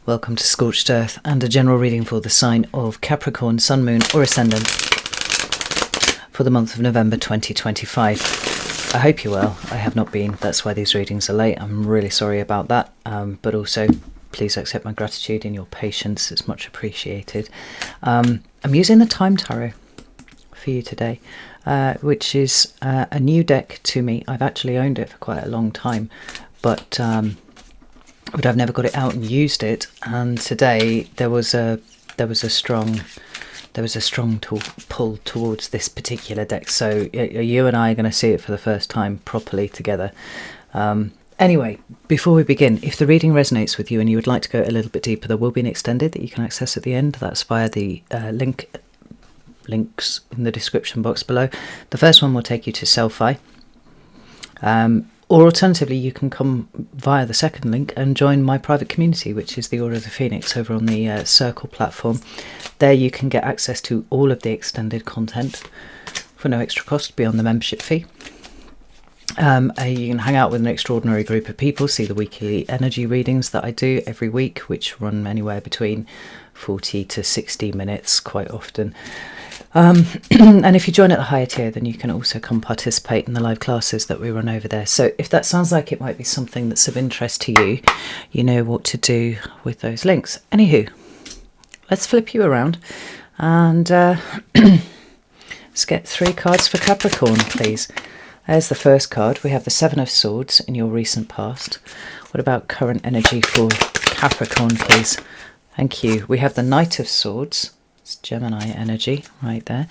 Welcome to Scorched Earth and a general reading for the sign of Capricorn, Sun, Moon or Ascendant for the month of November 2025. I hope you're well. I have not been. That's why these readings are late. I'm really sorry about that. But also, please accept my gratitude and your patience. It's much appreciated. I'm using the Time Tarot for you today, which is a new deck to me. I've actually owned it for quite a long time, but I've never got it out and used it. And today there was a strong pull towards this particular deck. So you and I are going to see it for the first time properly together. Anyway, before we begin, if the reading resonates with you and you would like to go a little bit deeper, there will be an extended that you can access at the end. That's via the links in the description box below. The first one will take you to Selfie. Or alternatively, you can come via the second link and join my private community, which is the Order of the Phoenix over on the Circle platform. There you can get access to all of the extended content for no extra cost beyond the membership fee. You can hang out with an extraordinary group of people, see the weekly energy readings that I do every week, which run anywhere between 40 to 60 minutes quite often. And if you join at the higher tier, then you can also come participate in the live classes that we run over there. So if that sounds like it might be something that's of interest to you, you know what to do with those links. Anywho, let's flip you around and let's get 3 cards for Capricorn, please. There's the first card. We have the 7 of Swords in your recent past. What about current energy for Capricorn, please? Thank you. We have the Knight of Swords. It's Gemini energy right there.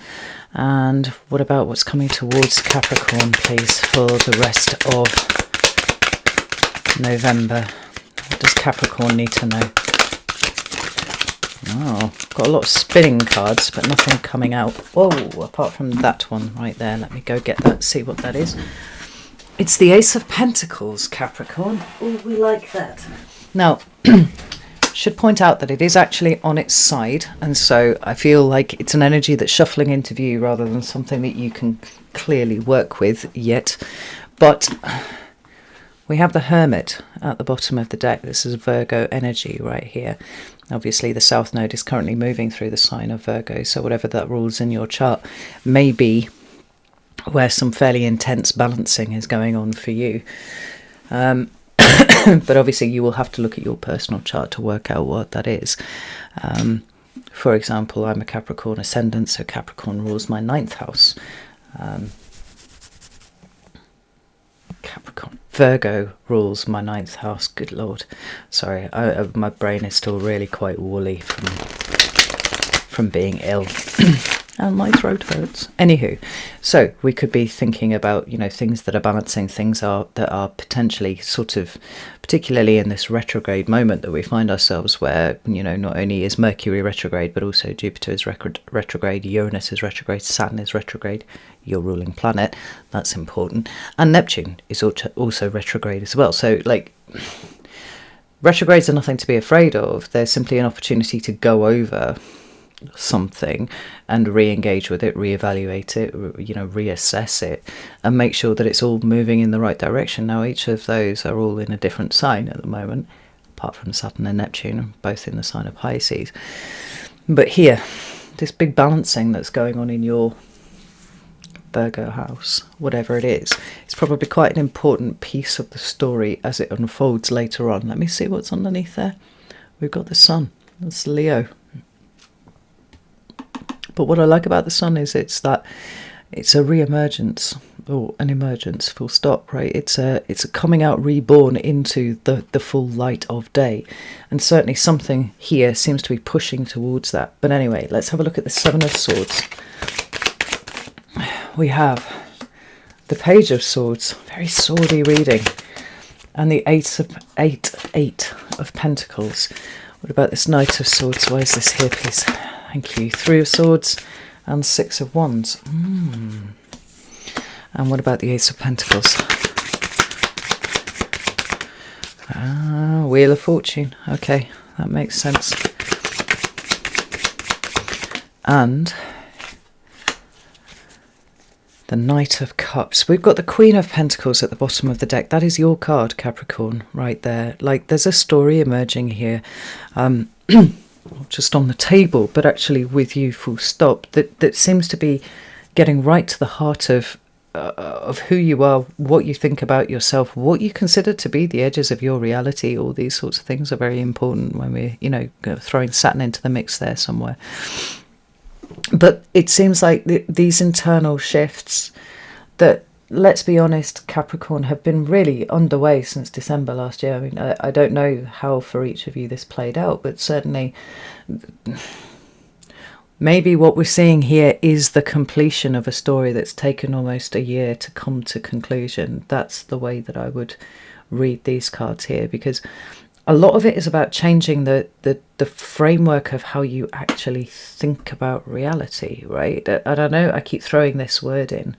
And what about what's coming towards Capricorn, please, for the rest of November? What does Capricorn need to know? Oh, got a lot of spinning cards, but nothing coming out. Whoa, apart from that one right there. Let me go get that, see what that is. It's the Ace of Pentacles, Capricorn. Oh, we like that. Now, should point out that it is actually on its side, and so I feel like it's an energy that's shuffling into view rather than something that you can clearly work with yet. But we have the Hermit at the bottom of the deck. This is Virgo energy right here. Obviously the South Node is currently moving through the sign of Virgo, so whatever that rules in your chart may be where some fairly intense balancing is going on for you. But obviously you will have to look at your personal chart to work out what that is. For example, I'm a Capricorn ascendant, so Capricorn rules my 9th house. Virgo rules my 9th house. Good Lord. Sorry, my brain is still really quite woolly from being ill. And my throat hurts. Anywho, so we could be thinking about, you know, things that are balancing, things that are potentially sort of, particularly in this retrograde moment that we find ourselves where, you know, not only is Mercury retrograde, but also Jupiter is retrograde, Uranus is retrograde, Saturn is retrograde, your ruling planet. That's important. And Neptune is also retrograde as well. So, like, retrogrades are nothing to be afraid of. They're simply an opportunity to go over something and re-engage with it, re-evaluate it, you know, reassess it, and make sure that it's all moving in the right direction. Now, each of those are all in a different sign at the moment, apart from Saturn and Neptune, both in the sign of Pisces. But here, this big balancing that's going on in your Virgo house, whatever it is, it's probably quite an important piece of the story as it unfolds later on. Let me see what's underneath there. We've got the Sun. That's Leo. But what I like about the Sun is it's a re-emergence, or an emergence, full stop, right? It's a coming out, reborn into the full light of day. And certainly something here seems to be pushing towards that. But anyway, let's have a look at the 7 of Swords. We have the Page of Swords, very swordy reading, and the 8 of Pentacles. What about this Knight of Swords? Why is this here, please? Thank you. 3 of Swords and 6 of Wands. And what about the Ace of Pentacles? Wheel of Fortune. Okay, that makes sense. And The Knight of Cups. We've got the Queen of Pentacles at the bottom of the deck. That is your card, Capricorn, right there. Like, there's a story emerging here, just on the table, but actually with you full stop, that seems to be getting right to the heart of who you are, what you think about yourself, what you consider to be the edges of your reality. All these sorts of things are very important when we're, throwing Saturn into the mix there somewhere. But it seems like these internal shifts that, let's be honest, Capricorn, have been really underway since December last year. I mean, I don't know how for each of you this played out, but certainly maybe what we're seeing here is the completion of a story that's taken almost a year to come to conclusion. That's the way that I would read these cards here, because a lot of it is about changing the framework of how you actually think about reality, right? I don't know, I keep throwing this word in,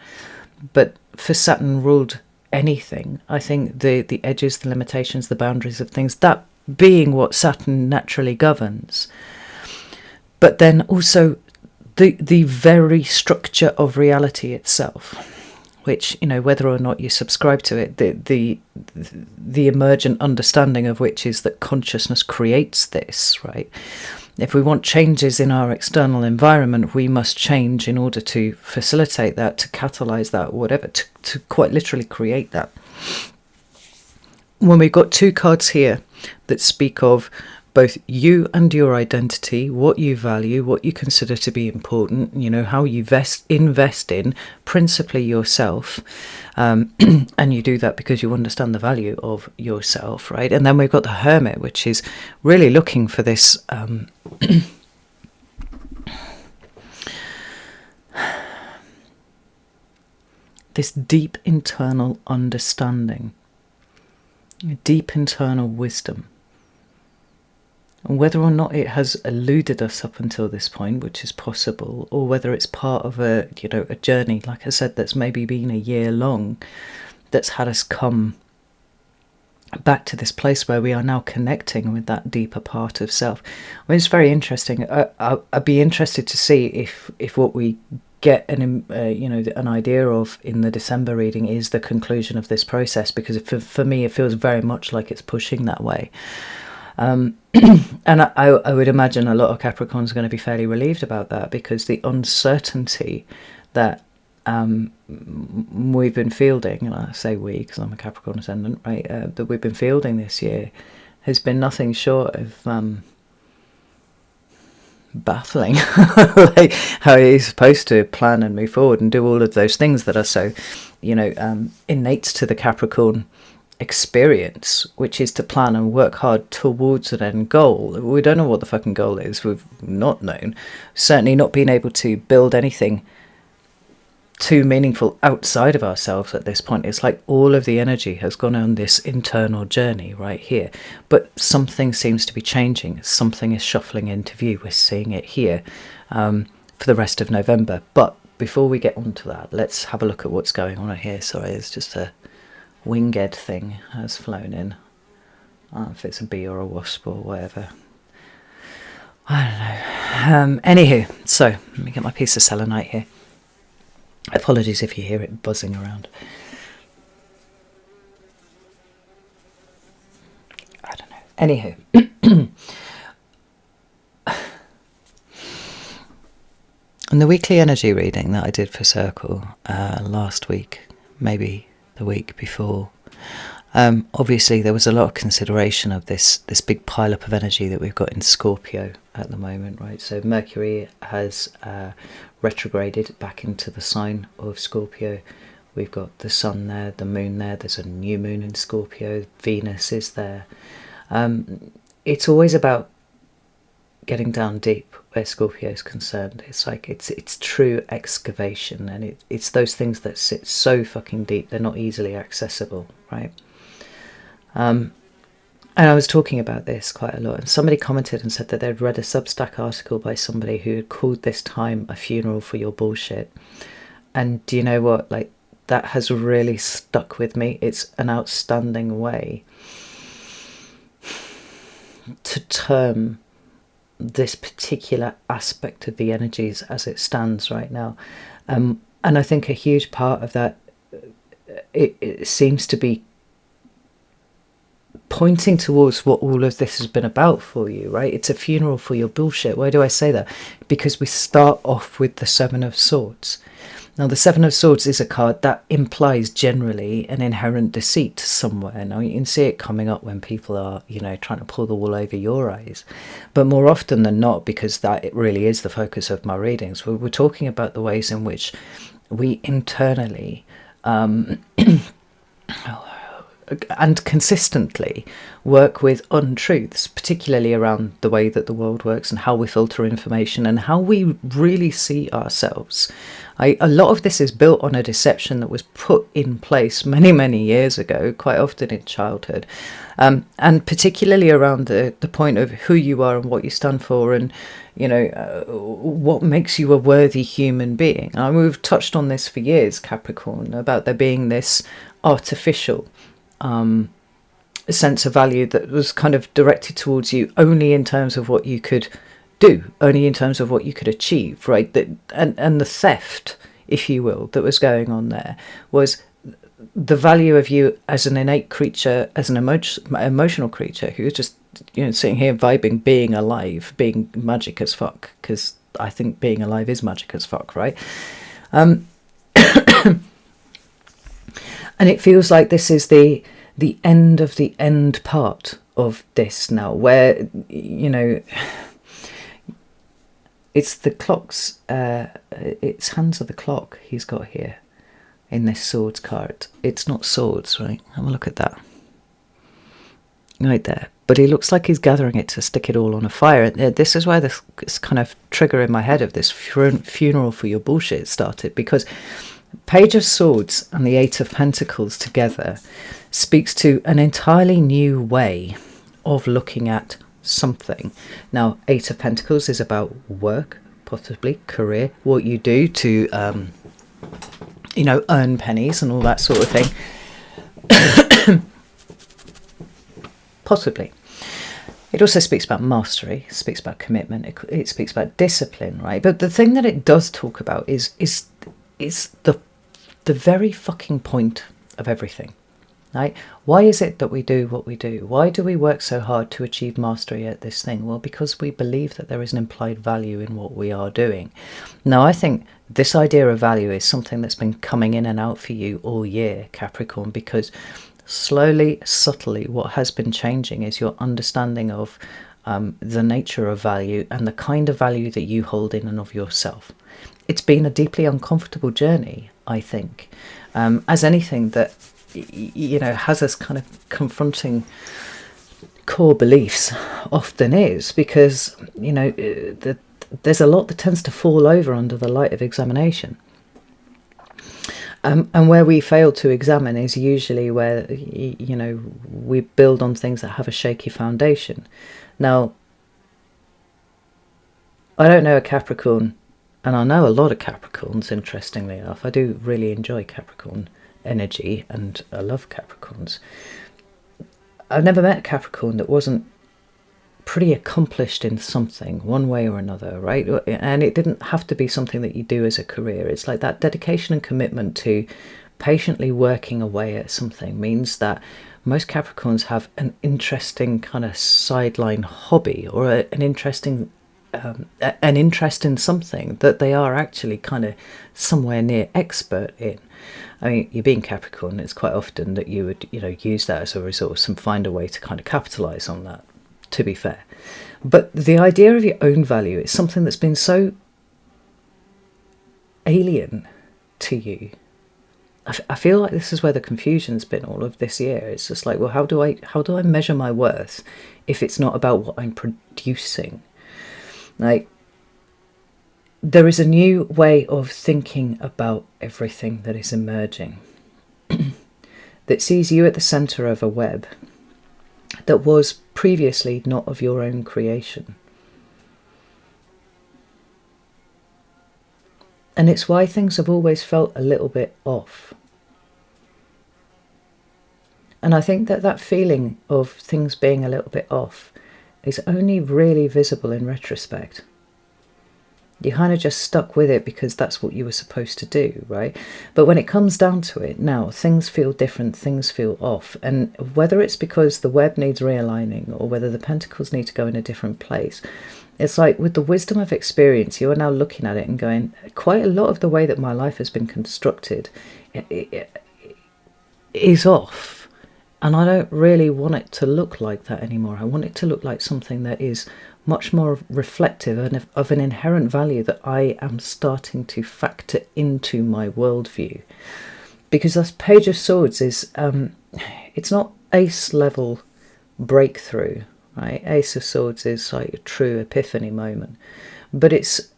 but for Saturn ruled anything, I think the edges, the limitations, the boundaries of things, that being what Saturn naturally governs, but then also the very structure of reality itself, which, whether or not you subscribe to it, the emergent understanding of which is that consciousness creates this, right? If we want changes in our external environment, we must change in order to facilitate that, to catalyse that, whatever, to quite literally create that. When we've got two cards here that speak of both you and your identity, what you value, what you consider to be important, how you invest in principally yourself, and you do that because you understand the value of yourself, right? And then we've got the Hermit, which is really looking for this this deep internal understanding, deep internal wisdom. And whether or not it has eluded us up until this point, which is possible, or whether it's part of a journey, like I said, that's maybe been a year long, that's had us come back to this place where we are now connecting with that deeper part of self. I mean, it's very interesting. I'd be interested to see if what we get an idea of in the December reading is the conclusion of this process, because for me it feels very much like it's pushing that way. And I would imagine a lot of Capricorns are going to be fairly relieved about that, because the uncertainty that we've been fielding, and I say we because I'm a Capricorn ascendant, right, that we've been fielding this year has been nothing short of baffling. Like how you're supposed to plan and move forward and do all of those things that are so innate to the Capricorn experience, which is to plan and work hard towards an end goal. We don't know what the fucking goal is. We've not known, certainly not been able to build anything too meaningful outside of ourselves at this point. It's like all of the energy has gone on this internal journey right here, but something seems to be changing. Something is shuffling into view. We're seeing it here for the rest of November. But before we get on to that, let's have a look at what's going on here. Sorry, it's just a winged thing has flown in. I don't know if it's a bee or a wasp or whatever. I don't know. Anywho, so let me get my piece of selenite here. Apologies if you hear it buzzing around. I don't know. Anywho. And the weekly energy reading that I did for Circle last week, maybe the week before, obviously there was a lot of consideration of this big pile up of energy that we've got in Scorpio at the moment, right? So Mercury has retrograded back into the sign of Scorpio. We've got the sun there, the moon there, there's a new moon in Scorpio, Venus is there. It's always about getting down deep where Scorpio is concerned. It's like it's true excavation, and it's those things that sit so fucking deep they're not easily accessible, right? And I was talking about this quite a lot, and somebody commented and said that they'd read a Substack article by somebody who had called this time a funeral for your bullshit. And do you know what? Like, that has really stuck with me. It's an outstanding way to term this particular aspect of the energies as it stands right now. And And I think a huge part of that, it seems to be pointing towards what all of this has been about for you, right? It's a funeral for your bullshit. Why do I say that? Because we start off with the Seven of Swords. Now, the Seven of Swords is a card that implies generally an inherent deceit somewhere. Now, you can see it coming up when people are, trying to pull the wool over your eyes. But more often than not, because that it really is the focus of my readings, we're talking about the ways in which we internally and consistently work with untruths, particularly around the way that the world works and how we filter information and how we really see ourselves. A lot of this is built on a deception that was put in place many, many years ago, quite often in childhood, and particularly around the point of who you are and what you stand for, and what makes you a worthy human being. We've touched on this for years, Capricorn, about there being this artificial sense of value that was kind of directed towards you only in terms of what you could do, only in terms of what you could achieve, right? And the theft, if you will, that was going on there was the value of you as an innate creature, as an emotional creature who was just sitting here vibing, being alive, being magic as fuck, because I think being alive is magic as fuck, right? And it feels like this is the end of the end part of this now, where it's the clocks, it's hands of the clock he's got here in this swords card. It's not swords, right? Have a look at that. Right there. But he looks like he's gathering it to stick it all on a fire. And this is where this kind of trigger in my head of this funeral for your bullshit started, because Page of Swords and the Eight of Pentacles together speaks to an entirely new way of looking at something. Now, Eight of Pentacles is about work, possibly career, what you do to earn pennies and all that sort of thing. Possibly. It also speaks about mastery, it speaks about commitment, it speaks about discipline, right? But the thing that it does talk about is the very fucking point of everything, right? Why is it that we do what we do? Why do we work so hard to achieve mastery at this thing? Well, because we believe that there is an implied value in what we are doing. Now, I think this idea of value is something that's been coming in and out for you all year, Capricorn, because slowly, subtly, what has been changing is your understanding of the nature of value and the kind of value that you hold in and of yourself. It's been a deeply uncomfortable journey, I think, as anything that has us kind of confronting core beliefs often is, because there's a lot that tends to fall over under the light of examination. And where we fail to examine is usually where, we build on things that have a shaky foundation. Now, I don't know a Capricorn, and I know a lot of Capricorns, interestingly enough. I do really enjoy Capricorn energy, and I love Capricorns. I've never met a Capricorn that wasn't pretty accomplished in something, one way or another, right? And it didn't have to be something that you do as a career. It's like that dedication and commitment to patiently working away at something means that most Capricorns have an interesting kind of sideline hobby, or an interest in something that they are actually kind of somewhere near expert in. I mean, you being Capricorn, it's quite often that you would, use that as a resource and find a way to kind of capitalize on that, to be fair. But the idea of your own value is something that's been so alien to you. I feel like this is where the confusion's been all of this year. It's just like, well, how do I measure my worth if it's not about what I'm producing? Like, there is a new way of thinking about everything that is emerging that sees you at the centre of a web that was previously not of your own creation. And it's why things have always felt a little bit off. And I think that feeling of things being a little bit off is only really visible in retrospect. You kind of just stuck with it because that's what you were supposed to do, right? But when it comes down to it, now things feel different, things feel off. And whether it's because the web needs realigning or whether the pentacles need to go in a different place, it's like with the wisdom of experience, you are now looking at it and going, quite a lot of the way that my life has been constructed is off. And I don't really want it to look like that anymore. I want it to look like something that is much more reflective of an inherent value that I am starting to factor into my worldview. Because this Page of Swords is, it's not ace level breakthrough, right? Ace of Swords is like a true epiphany moment. But it's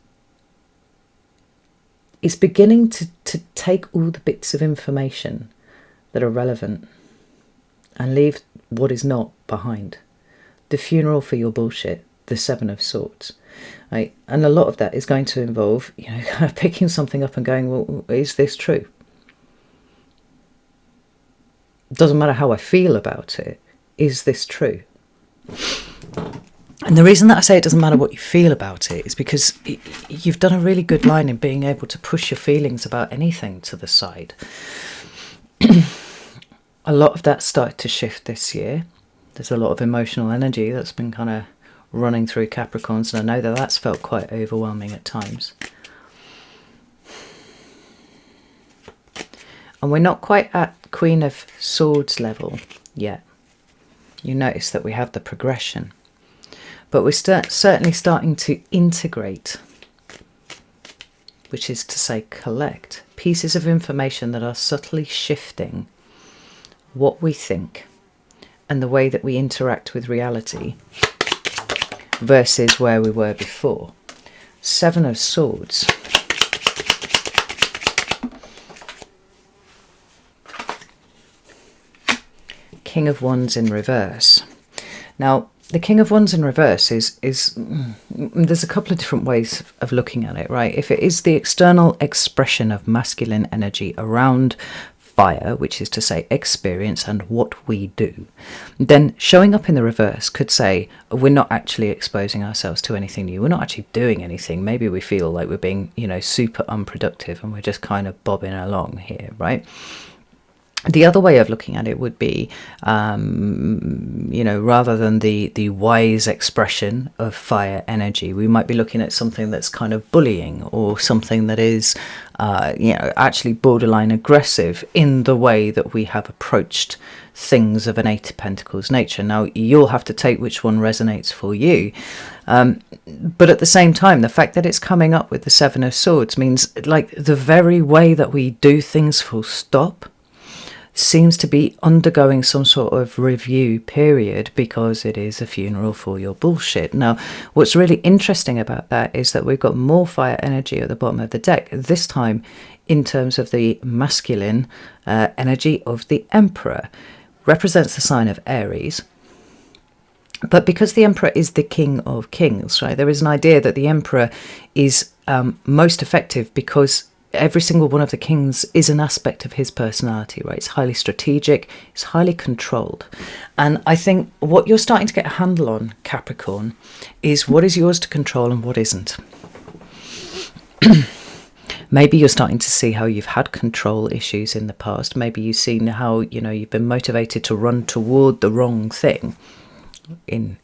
beginning to take all the bits of information that are relevant and leave what is not behind. The funeral for your bullshit. The Seven of Swords, right? And a lot of that is going to involve, kind of picking something up and going, well, is this true? Doesn't matter how I feel about it. Is this true? And the reason that I say it doesn't matter what you feel about it is because you've done a really good line in being able to push your feelings about anything to the side. A lot of that started to shift this year. There's a lot of emotional energy that's been kind of running through Capricorns, and I know that that's felt quite overwhelming at times. And we're not quite at Queen of Swords level yet. You notice that we have the progression, but we're certainly starting to integrate, which is to say collect, pieces of information that are subtly shifting what we think and the way that we interact with reality versus where we were before. Seven of Swords. King of Wands in reverse. Now, the King of Wands in reverse is there's a couple of different ways of looking at it, right? If it is the external expression of masculine energy around fire, which is to say experience and what we do, then showing up in the reverse could say we're not actually exposing ourselves to anything new, we're not actually doing anything. Maybe we feel like we're being, super unproductive and we're just kind of bobbing along here, right? The other way of looking at it would be, rather than the wise expression of fire energy, we might be looking at something that's kind of bullying or something that is, actually borderline aggressive in the way that we have approached things of an Eight of Pentacles nature. Now, you'll have to take which one resonates for you. But at the same time, the fact that it's coming up with the Seven of Swords means like the very way that we do things full stop seems to be undergoing some sort of review period because it is a funeral for your bullshit. Now, what's really interesting about that is that we've got more fire energy at the bottom of the deck, this time in terms of the masculine energy of the Emperor. Represents the sign of Aries. But because the Emperor is the King of Kings, right, there is an idea that the Emperor is most effective because every single one of the kings is an aspect of his personality, right? It's highly strategic, it's highly controlled. And I think what you're starting to get a handle on, Capricorn, is what is yours to control and what isn't. Maybe you're starting to see how you've had control issues in the past. Maybe you've seen how, you've been motivated to run toward the wrong thing. In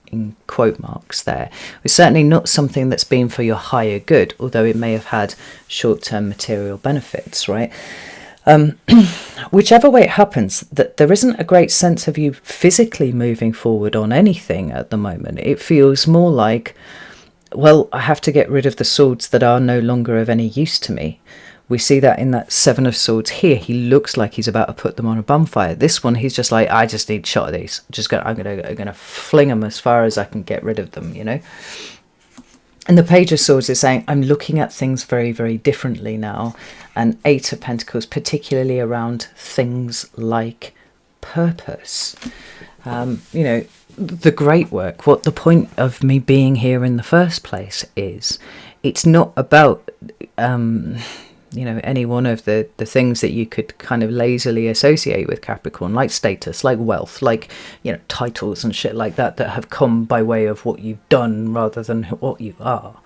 quote marks there. It's certainly not something that's been for your higher good, although it may have had short-term material benefits, right? Whichever way it happens, that there isn't a great sense of you physically moving forward on anything at the moment. It feels more like, well, I have to get rid of the swords that are no longer of any use to me. We see that in that Seven of Swords here. He looks like he's about to put them on a bonfire. This one, he's just like, I just need a shot of these. I'm gonna fling them as far as I can get rid of them, And the Page of Swords is saying, I'm looking at things very, very differently now. And Eight of Pentacles, particularly around things like purpose. The great work, what the point of me being here in the first place is, it's not about any one of the things that you could kind of lazily associate with Capricorn, like status, like wealth, like, titles and shit like that have come by way of what you've done rather than what you are.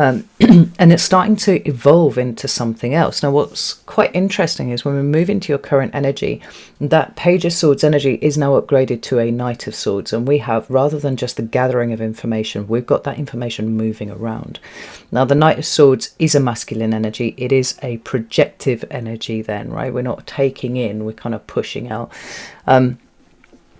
And it's starting to evolve into something else. Now, what's quite interesting is when we move into your current energy, that Page of Swords energy is now upgraded to a Knight of Swords. And we have, rather than just the gathering of information, we've got that information moving around. Now, the Knight of Swords is a masculine energy. It is a projective energy then, right? We're not taking in, we're kind of pushing out. And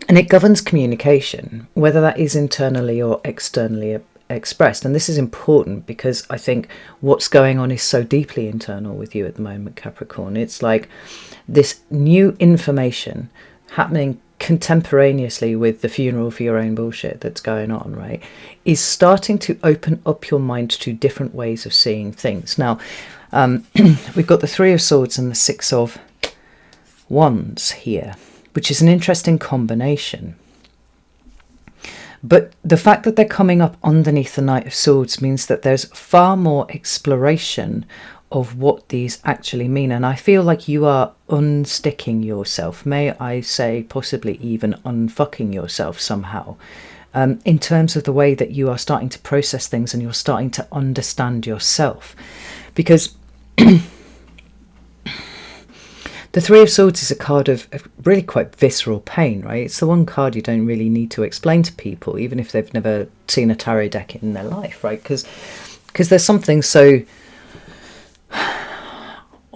it governs communication, whether that is internally or externally expressed. And this is important because I think what's going on is so deeply internal with you at the moment, Capricorn. It's like this new information happening contemporaneously with the funeral for your own bullshit that's going on, right, is starting to open up your mind to different ways of seeing things. Now, we've got the Three of Swords and the Six of Wands here, which is an interesting combination. But the fact that they're coming up underneath the Knight of Swords means that there's far more exploration of what these actually mean. And I feel like you are unsticking yourself, may I say possibly even unfucking yourself somehow, in terms of the way that you are starting to process things and you're starting to understand yourself. Because the Three of Swords is a card of really quite visceral pain, right? It's the one card you don't really need to explain to people, even if they've never seen a tarot deck in their life, right? Because there's something so,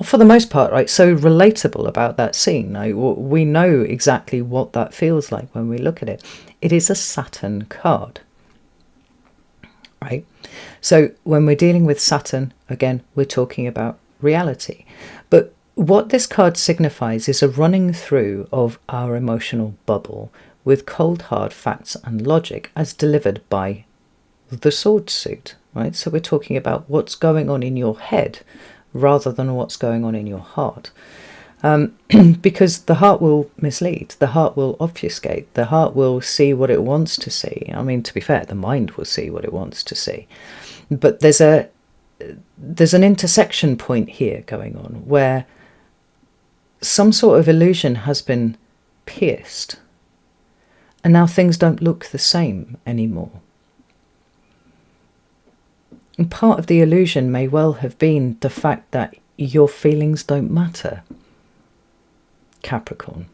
for the most part, right, so relatable about that scene. Right? We know exactly what that feels like when we look at it. It is a Saturn card, right? So when we're dealing with Saturn, again, we're talking about reality. But what this card signifies is a running through of our emotional bubble with cold hard facts and logic as delivered by the sword suit, right? So we're talking about what's going on in your head rather than what's going on in your heart. Because the heart will mislead, the heart will obfuscate, the heart will see what it wants to see. I mean, to be fair, the mind will see what it wants to see. But there's an intersection point here going on where some sort of illusion has been pierced, and now things don't look the same anymore. And part of the illusion may well have been the fact that your feelings don't matter, Capricorn.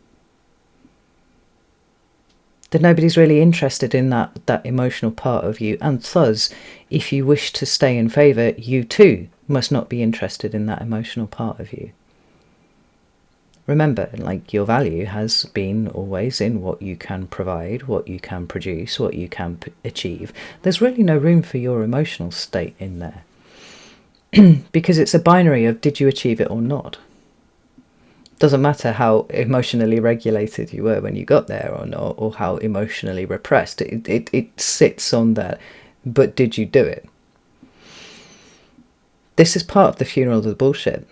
That nobody's really interested in that emotional part of you, and thus, if you wish to stay in favour, you too must not be interested in that emotional part of you. Remember, like, your value has been always in what you can provide, what you can produce, what you can achieve. There's really no room for your emotional state in there. Because it's a binary of did you achieve it or not. Doesn't matter how emotionally regulated you were when you got there or not, or how emotionally repressed. It sits on that, but did you do it? This is part of the funeral of the bullshit.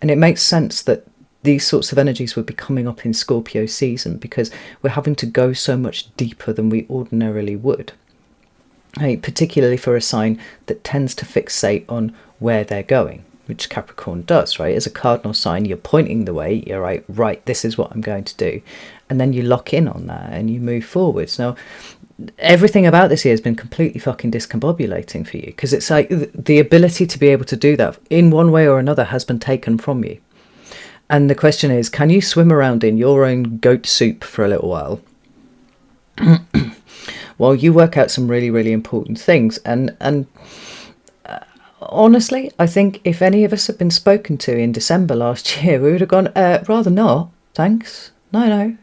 And it makes sense that these sorts of energies would be coming up in Scorpio season because we're having to go so much deeper than we ordinarily would. Particularly for a sign that tends to fixate on where they're going, which Capricorn does, right? As a cardinal sign, you're pointing the way, you're right, this is what I'm going to do. And then you lock in on that and you move forwards. Now, everything about this year has been completely fucking discombobulating for you, because it's like the ability to be able to do that in one way or another has been taken from you. And the question is, can you swim around in your own goat soup for a little while while you work out some really, really important things? And honestly, I think if any of us had been spoken to in December last year, we would have gone, rather not, thanks. No,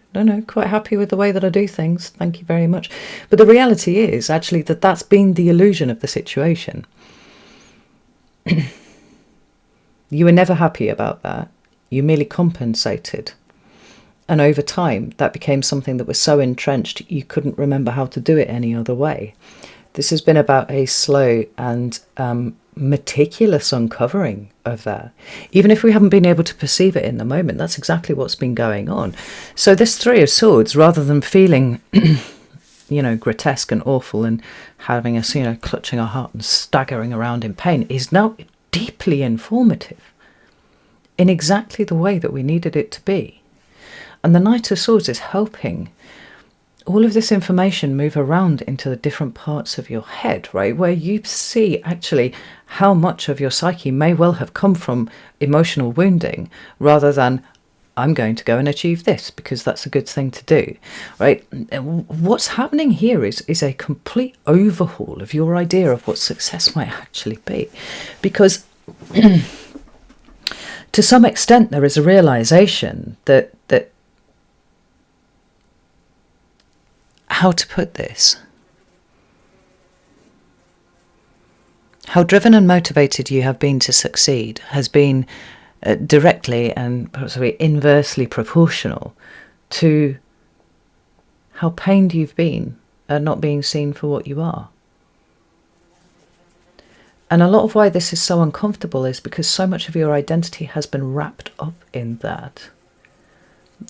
quite happy with the way that I do things. Thank you very much. But the reality is actually that that's been the illusion of the situation. You were never happy about that. You merely compensated. And over time, that became something that was so entrenched you couldn't remember how to do it any other way. This has been about a slow and meticulous uncovering of that. Even if we haven't been able to perceive it in the moment, that's exactly what's been going on. So this Three of Swords, rather than feeling grotesque and awful and having us clutching our heart and staggering around in pain, is now deeply informative in exactly the way that we needed it to be. And the Knight of Swords is helping all of this information move around into the different parts of your head, right? Where you see actually how much of your psyche may well have come from emotional wounding rather than I'm going to go and achieve this because that's a good thing to do, right? What's happening here is a complete overhaul of your idea of what success might actually be. Because to some extent there is a realization that how to put this? How driven and motivated you have been to succeed has been directly and possibly inversely proportional to how pained you've been at not being seen for what you are. And a lot of why this is so uncomfortable is because so much of your identity has been wrapped up in that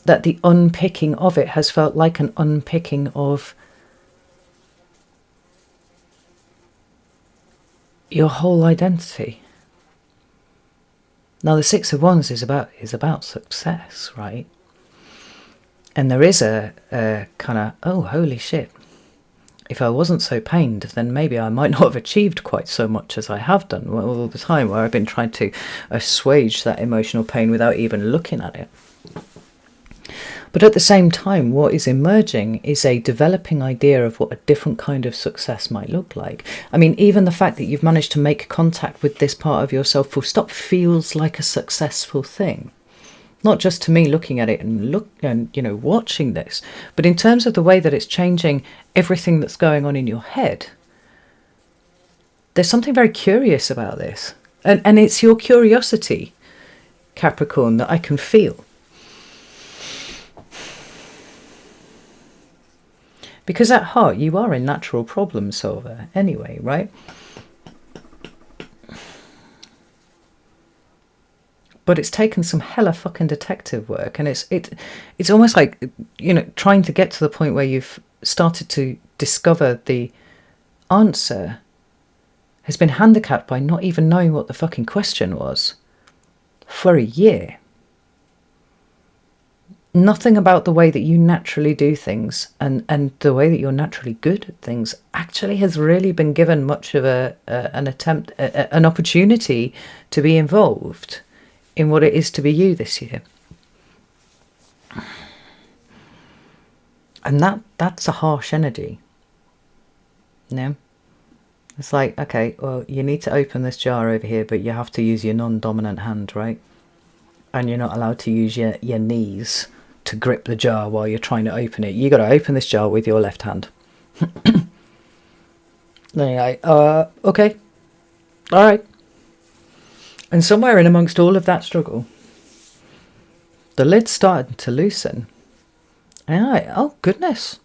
the unpicking of it has felt like an unpicking of your whole identity. Now the Six of Wands is about success, right? And there is a kind of, oh, holy shit. If I wasn't so pained, then maybe I might not have achieved quite so much as I have done all the time, where I've been trying to assuage that emotional pain without even looking at it. But at the same time, what is emerging is a developing idea of what a different kind of success might look like. I mean, even the fact that you've managed to make contact with this part of yourself full stop feels like a successful thing. Not just to me looking at it and watching this, but in terms of the way that it's changing everything that's going on in your head. There's something very curious about this. And it's your curiosity, Capricorn, that I can feel. Because at heart, you are a natural problem solver anyway, right? But it's taken some hella fucking detective work. And it's almost like, trying to get to the point where you've started to discover the answer has been handicapped by not even knowing what the fucking question was for a year. Nothing about the way that you naturally do things and the way that you're naturally good at things actually has really been given much of an opportunity to be involved in what it is to be you this year. And that's a harsh energy. It's like, okay, well, you need to open this jar over here, but you have to use your non-dominant hand, right? And you're not allowed to use your knees to grip the jar while you're trying to open it. You got to open this jar with your left hand. Then you're like, okay, all right. And somewhere in amongst all of that struggle, the lid started to loosen. And I'm like, oh goodness,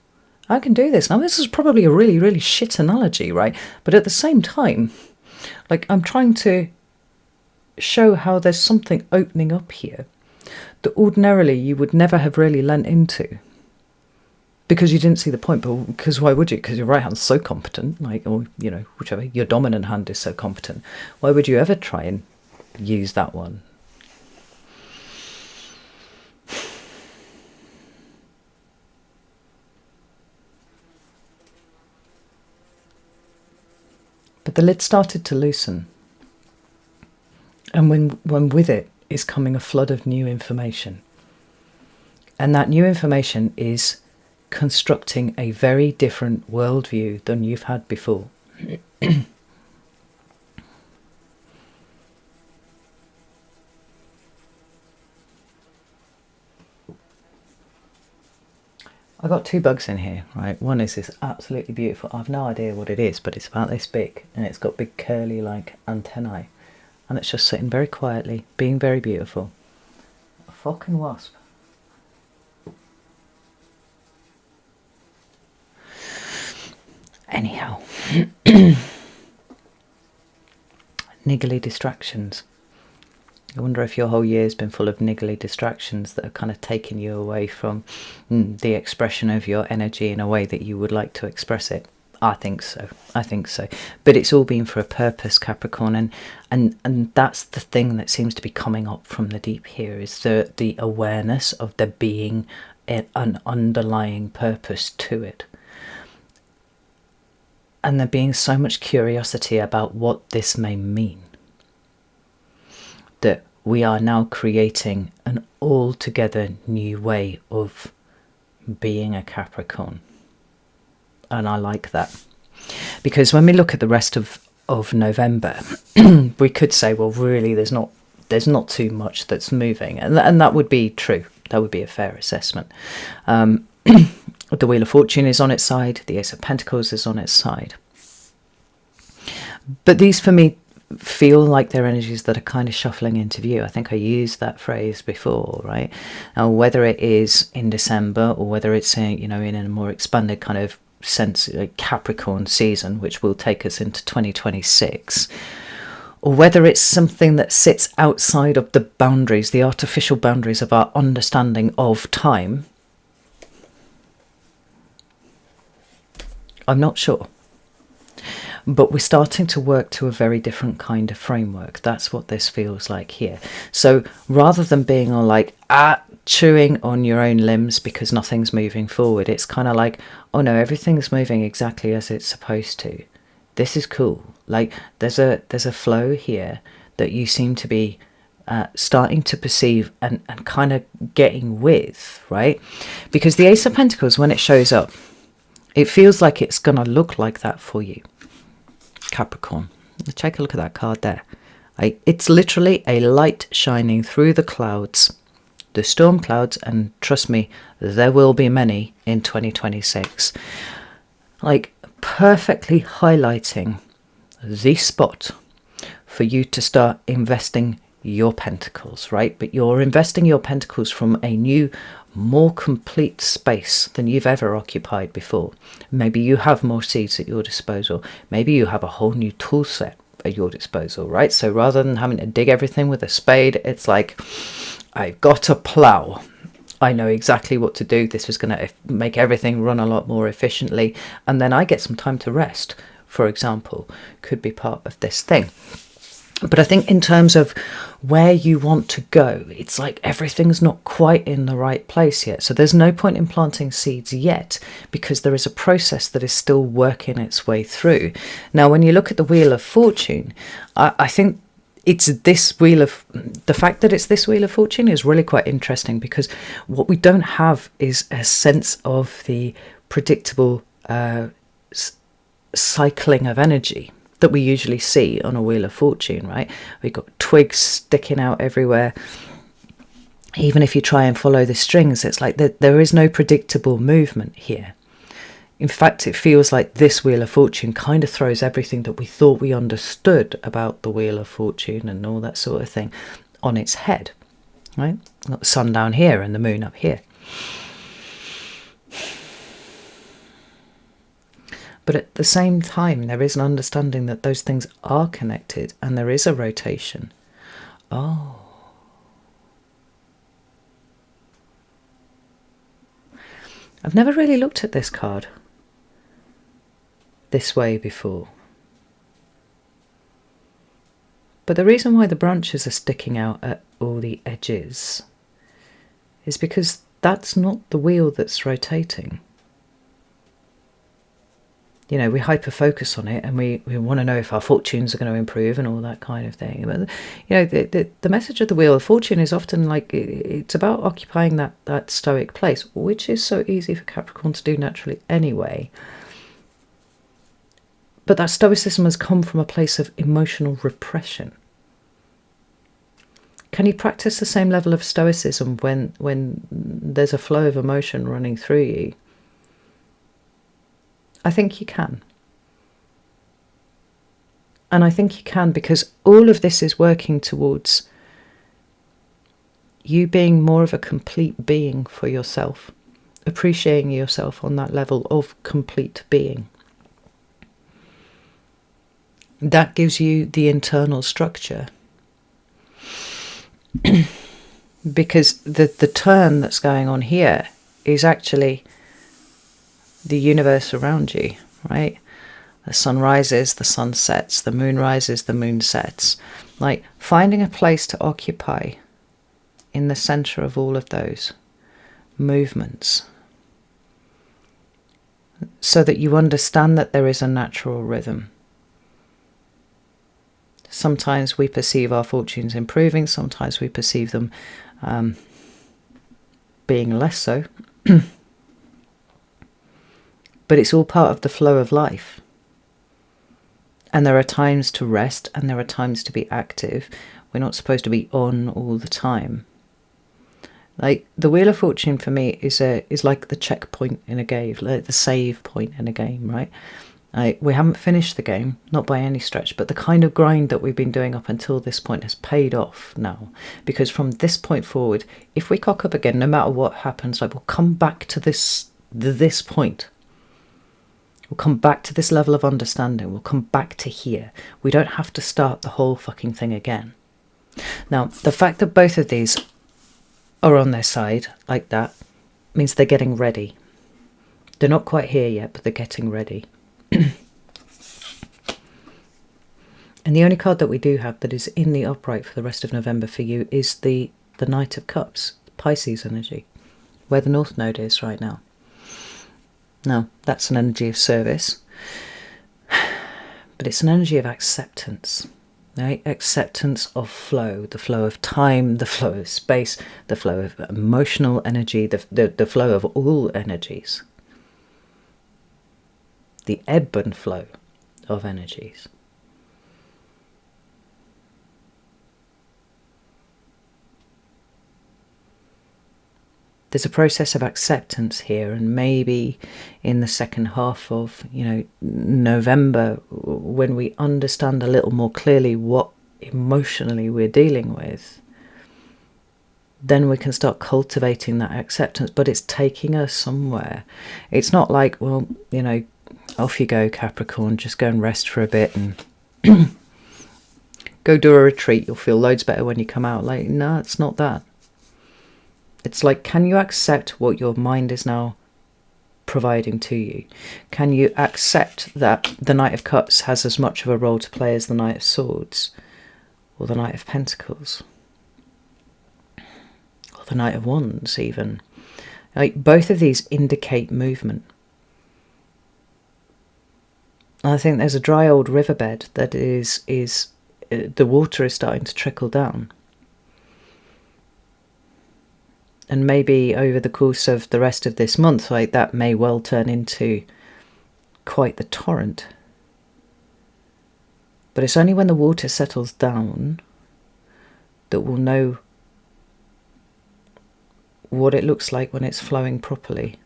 I can do this. Now this is probably a really, really shit analogy, right? But at the same time, like, I'm trying to show how there's something opening up here that ordinarily you would never have really lent into because you didn't see the point. But because why would you? Because your right hand's so competent, or whichever, your dominant hand is so competent. Why would you ever try and use that one? But the lid started to loosen, and when with it is coming a flood of new information. And that new information is constructing a very different worldview than you've had before. I've got two bugs in here, right? One is this absolutely beautiful, I've no idea what it is, but it's about this big, and it's got big curly like antennae. And it's just sitting very quietly, being very beautiful. A fucking wasp. Anyhow. Niggly distractions. I wonder if your whole year's been full of niggly distractions that are kind of taking you away from the expression of your energy in a way that you would like to express it. I think so. But it's all been for a purpose, Capricorn, and that's the thing that seems to be coming up from the deep here, is the awareness of there being an underlying purpose to it. And there being so much curiosity about what this may mean, that we are now creating an altogether new way of being a Capricorn. And I like that. Because when we look at the rest of November, we could say, well, really, there's not too much that's moving. And that would be true. That would be a fair assessment. The Wheel of Fortune is on its side. The Ace of Pentacles is on its side. But these, for me, feel like they're energies that are kind of shuffling into view. I think I used that phrase before, right? Now, whether it is in December or whether it's in a more expanded kind of sense, like Capricorn season, which will take us into 2026, or whether it's something that sits outside of the boundaries, the artificial boundaries of our understanding of time, I'm not sure. But we're starting to work to a very different kind of framework. That's what this feels like here. So rather than being all like, chewing on your own limbs because nothing's moving forward, it's kind of like, oh no, everything's moving exactly as it's supposed to. This is cool. Like there's a flow here that you seem to be starting to perceive and kind of getting with, right? Because the Ace of Pentacles, when it shows up, it feels like it's going to look like that for you, Capricorn. Take a look at that card there. It's literally a light shining through the clouds, the storm clouds, and trust me, there will be many in 2026. Like perfectly highlighting the spot for you to start investing your pentacles, right? But you're investing your pentacles from a new, more complete space than you've ever occupied before. Maybe you have more seeds at your disposal. Maybe you have a whole new tool set at your disposal, right? So rather than having to dig everything with a spade, it's like, I've got a plow. I know exactly what to do. This is going to make everything run a lot more efficiently. And then I get some time to rest, for example, could be part of this thing. But I think in terms of where you want to go, it's like everything's not quite in the right place yet. So there's no point in planting seeds yet because there is a process that is still working its way through. Now, when you look at the Wheel of Fortune, I think it's this wheel of, the fact that it's this Wheel of Fortune is really quite interesting because what we don't have is a sense of the predictable cycling of energy that we usually see on a Wheel of Fortune, right? We've got twigs sticking out everywhere. Even if you try and follow the strings, it's like there is no predictable movement here. In fact, it feels like this Wheel of Fortune kind of throws everything that we thought we understood about the Wheel of Fortune and all that sort of thing on its head, right? We've got the sun down here and the moon up here. But at the same time, there is an understanding that those things are connected and there is a rotation. Oh. I've never really looked at this card this way before. But the reason why the branches are sticking out at all the edges is because that's not the wheel that's rotating. You know, we hyper-focus on it and we want to know if our fortunes are going to improve and all that kind of thing. But, you know, the message of the Wheel of Fortune is often like, it's about occupying that stoic place, which is so easy for Capricorn to do naturally anyway. But that stoicism has come from a place of emotional repression. Can you practice the same level of stoicism when there's a flow of emotion running through you? I think you can. And I think you can because all of this is working towards you being more of a complete being for yourself, appreciating yourself on that level of complete being. That gives you the internal structure. Because the turn that's going on here is actually the universe around you, right? The sun rises, the sun sets, the moon rises, the moon sets. Like finding a place to occupy in the center of all of those movements, so that you understand that there is a natural rhythm. Sometimes we perceive our fortunes improving, sometimes we perceive them being less so. But it's all part of the flow of life. And there are times to rest and there are times to be active. We're not supposed to be on all the time. Like the Wheel of Fortune for me is like the checkpoint in a game, like the save point in a game, right? We haven't finished the game, not by any stretch, but the kind of grind that we've been doing up until this point has paid off now. Because from this point forward, if we cock up again, no matter what happens, like we'll come back to this point. We'll come back to this level of understanding. We'll come back to here. We don't have to start the whole fucking thing again. Now, the fact that both of these are on their side like that means they're getting ready. They're not quite here yet, but they're getting ready. And the only card that we do have that is in the upright for the rest of November for you is the Knight of Cups, Pisces energy, where the North Node is right now. Now, that's an energy of service, but it's an energy of acceptance, right? Acceptance of flow, the flow of time, the flow of space, the flow of emotional energy, the flow of all energies, the ebb and flow of energies. There's a process of acceptance here, and maybe in the second half of, November, when we understand a little more clearly what emotionally we're dealing with, then we can start cultivating that acceptance. But it's taking us somewhere. It's not like, well, off you go, Capricorn, just go and rest for a bit and go do a retreat. You'll feel loads better when you come out. Like, no, it's not that. It's like, can you accept what your mind is now providing to you? Can you accept that the Knight of Cups has as much of a role to play as the Knight of Swords, or the Knight of Pentacles, or the Knight of Wands even? Like, both of these indicate movement. I think there's a dry old riverbed that is the water is starting to trickle down. And maybe over the course of the rest of this month, like, that may well turn into quite the torrent. But it's only when the water settles down that we'll know what it looks like when it's flowing properly.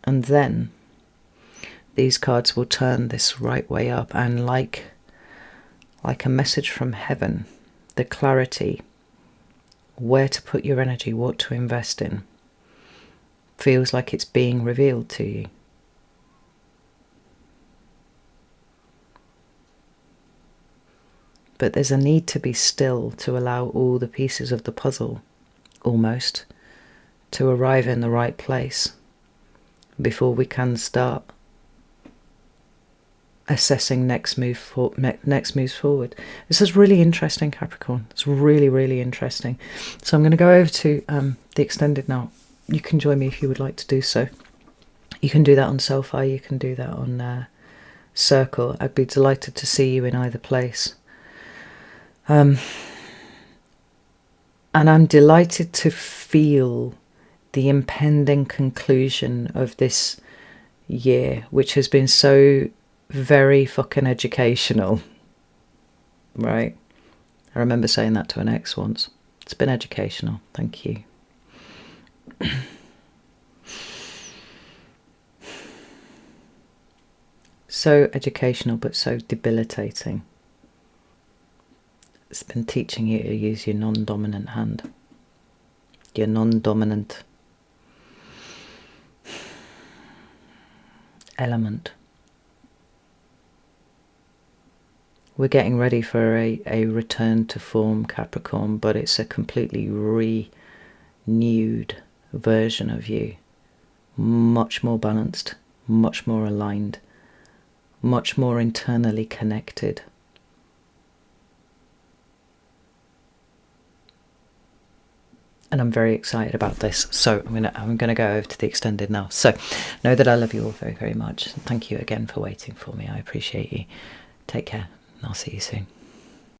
And then these cards will turn this right way up, and like a message from heaven, the clarity, where to put your energy, what to invest in, feels like it's being revealed to you. But there's a need to be still, to allow all the pieces of the puzzle, almost, to arrive in the right place before we can start assessing next moves forward. This is really interesting, Capricorn. It's really, really interesting. So I'm going to go over to the extended now. You can join me if you would like to do so. You can do that on Selfie, you can do that on Circle. I'd be delighted to see you in either place. And I'm delighted to feel the impending conclusion of this year, which has been so very fucking educational, right? I remember saying that to an ex once. It's been educational, thank you. So educational, but so debilitating. It's been teaching you to use your non-dominant hand, your non-dominant element. We're getting ready for a return to form, Capricorn, but it's a completely renewed version of you. Much more balanced, much more aligned, much more internally connected. and I'm very excited about this. So I'm gonna go over to the extended now. So know that I love you all very, very much. Thank you again for waiting for me. I appreciate you. Take care, and I'll see you soon.